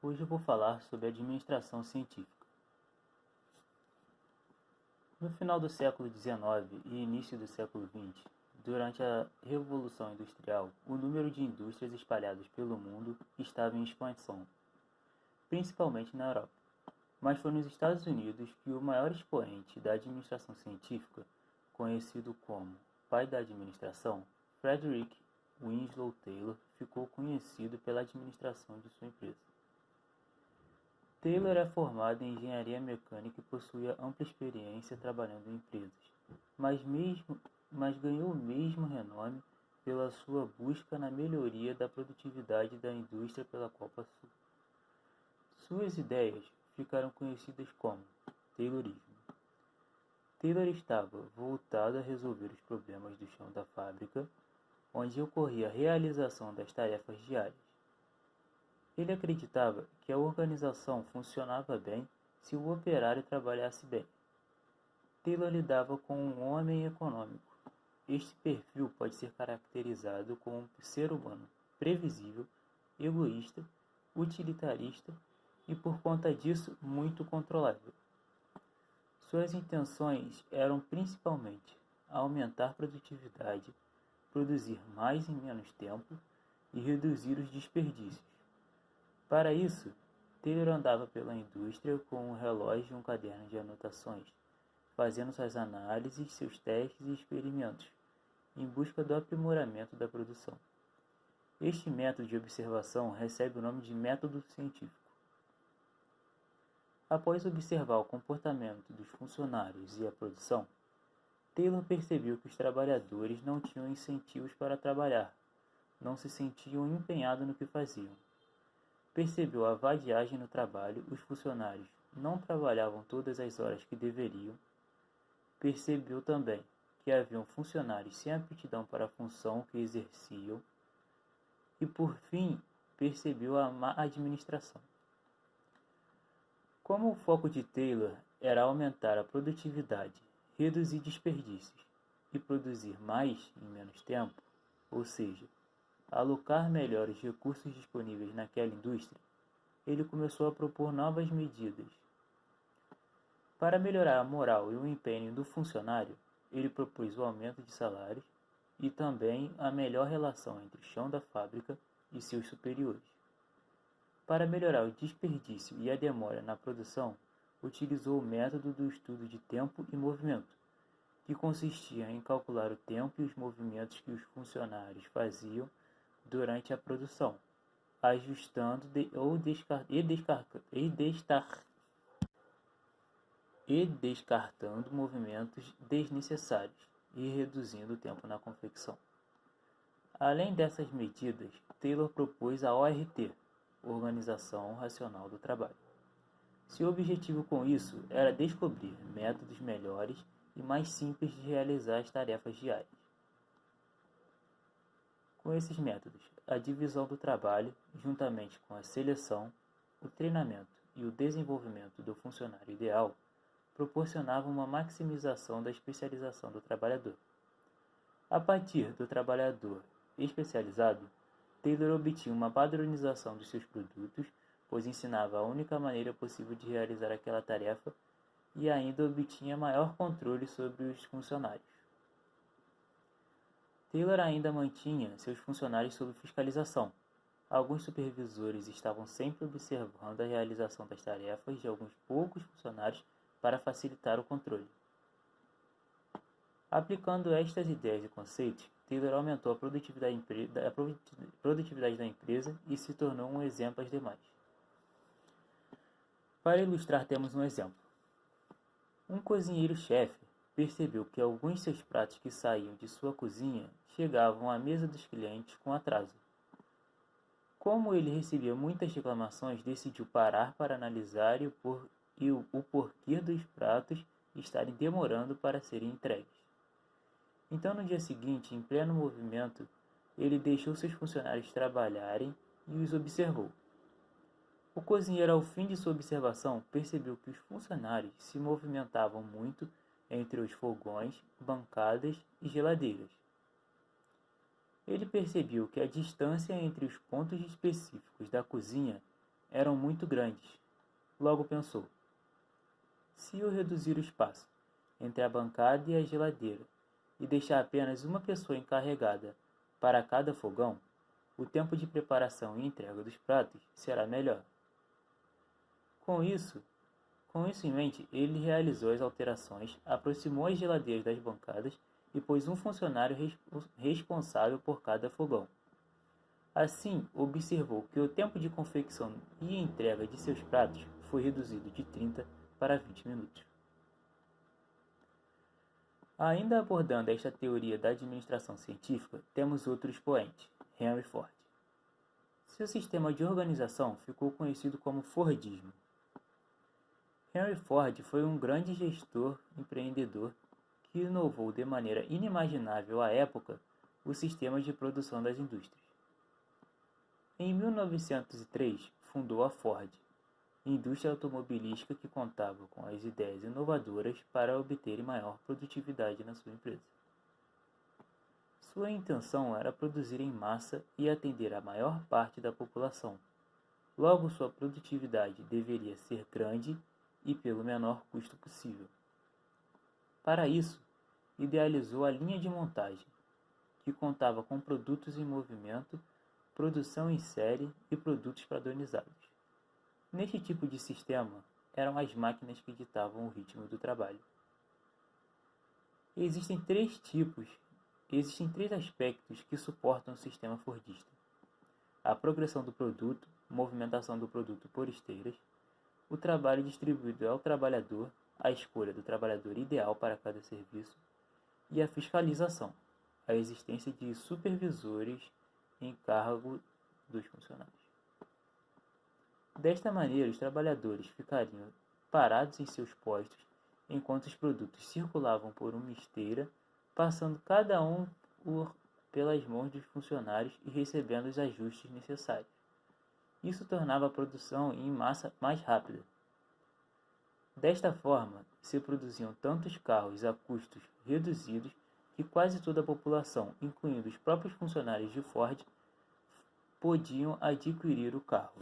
Hoje eu vou falar sobre administração científica. No final do século XIX e início do século XX, durante a Revolução Industrial, o número de indústrias espalhadas pelo mundo estava em expansão, principalmente na Europa. Mas foi nos Estados Unidos que o maior expoente da administração científica, conhecido como pai da administração, Frederick Winslow Taylor, ficou conhecido pela administração de sua empresa. Taylor é formado em engenharia mecânica e possuía ampla experiência trabalhando em empresas, mas ganhou o mesmo renome pela sua busca na melhoria da produtividade da indústria pela qual passou. Suas ideias ficaram conhecidas como Taylorismo. Taylor estava voltado a resolver os problemas do chão da fábrica, onde ocorria a realização das tarefas diárias. Ele acreditava que a organização funcionava bem se o operário trabalhasse bem. Taylor lidava com um homem econômico. Este perfil pode ser caracterizado como um ser humano previsível, egoísta, utilitarista e, por conta disso, muito controlável. Suas intenções eram principalmente aumentar a produtividade, produzir mais em menos tempo e reduzir os desperdícios. Para isso, Taylor andava pela indústria com um relógio e um caderno de anotações, fazendo suas análises, seus testes e experimentos, em busca do aprimoramento da produção. Este método de observação recebe o nome de método científico. Após observar o comportamento dos funcionários e a produção, Taylor percebeu que os trabalhadores não tinham incentivos para trabalhar, não se sentiam empenhados no que faziam. Percebeu a vadiagem no trabalho, os funcionários não trabalhavam todas as horas que deveriam. Percebeu também que haviam funcionários sem aptidão para a função que exerciam. E, por fim, percebeu a má administração. Como o foco de Taylor era aumentar a produtividade, reduzir desperdícios e produzir mais em menos tempo, ou seja, alocar melhor os recursos disponíveis naquela indústria, ele começou a propor novas medidas. Para melhorar a moral e o empenho do funcionário, ele propôs o aumento de salários e também a melhor relação entre o chão da fábrica e seus superiores. Para melhorar o desperdício e a demora na produção, utilizou o método do estudo de tempo e movimento, que consistia em calcular o tempo e os movimentos que os funcionários faziam durante a produção, ajustando e descartando movimentos desnecessários e reduzindo o tempo na confecção. Além dessas medidas, Taylor propôs a ORT, Organização Racional do Trabalho. Seu objetivo com isso era descobrir métodos melhores e mais simples de realizar as tarefas diárias. Com esses métodos, a divisão do trabalho, juntamente com a seleção, o treinamento e o desenvolvimento do funcionário ideal, proporcionavam uma maximização da especialização do trabalhador. A partir do trabalhador especializado, Taylor obtinha uma padronização dos seus produtos, pois ensinava a única maneira possível de realizar aquela tarefa e ainda obtinha maior controle sobre os funcionários. Taylor ainda mantinha seus funcionários sob fiscalização. Alguns supervisores estavam sempre observando a realização das tarefas de alguns poucos funcionários para facilitar o controle. Aplicando estas ideias e conceitos, Taylor aumentou a produtividade da empresa e se tornou um exemplo às demais. Para ilustrar, temos um exemplo. Um cozinheiro-chefe percebeu que alguns de seus pratos que saíam de sua cozinha chegavam à mesa dos clientes com atraso. Como ele recebia muitas reclamações, decidiu parar para analisar o porquê dos pratos estarem demorando para serem entregues. Então, no dia seguinte, em pleno movimento, ele deixou seus funcionários trabalharem e os observou. O cozinheiro, ao fim de sua observação, percebeu que os funcionários se movimentavam muito entre os fogões, bancadas e geladeiras. Ele percebeu que a distância entre os pontos específicos da cozinha eram muito grandes. Logo pensou: se eu reduzir o espaço entre a bancada e a geladeira e deixar apenas uma pessoa encarregada para cada fogão, o tempo de preparação e entrega dos pratos será melhor. Com isso em mente, ele realizou as alterações, aproximou as geladeiras das bancadas e pôs um funcionário responsável por cada fogão. Assim, observou que o tempo de confecção e entrega de seus pratos foi reduzido de 30 para 20 minutos. Ainda abordando esta teoria da administração científica, temos outro expoente, Henry Ford. Seu sistema de organização ficou conhecido como Fordismo. Henry Ford foi um grande gestor empreendedor que inovou de maneira inimaginável à época o sistema de produção das indústrias. Em 1903, fundou a Ford, indústria automobilística que contava com as ideias inovadoras para obter maior produtividade na sua empresa. Sua intenção era produzir em massa e atender a maior parte da população. Logo, sua produtividade deveria ser grande e pelo menor custo possível. Para isso, idealizou a linha de montagem, que contava com produtos em movimento, produção em série e produtos padronizados. Neste tipo de sistema, eram as máquinas que ditavam o ritmo do trabalho. Existem três aspectos que suportam o sistema fordista: a progressão do produto, movimentação do produto por esteiras, o trabalho distribuído ao trabalhador, a escolha do trabalhador ideal para cada serviço, e a fiscalização, a existência de supervisores em cargo dos funcionários. Desta maneira, os trabalhadores ficariam parados em seus postos enquanto os produtos circulavam por uma esteira, passando cada um pelas mãos dos funcionários e recebendo os ajustes necessários. Isso tornava a produção em massa mais rápida. Desta forma, se produziam tantos carros a custos reduzidos que quase toda a população, incluindo os próprios funcionários de Ford, podiam adquirir o carro.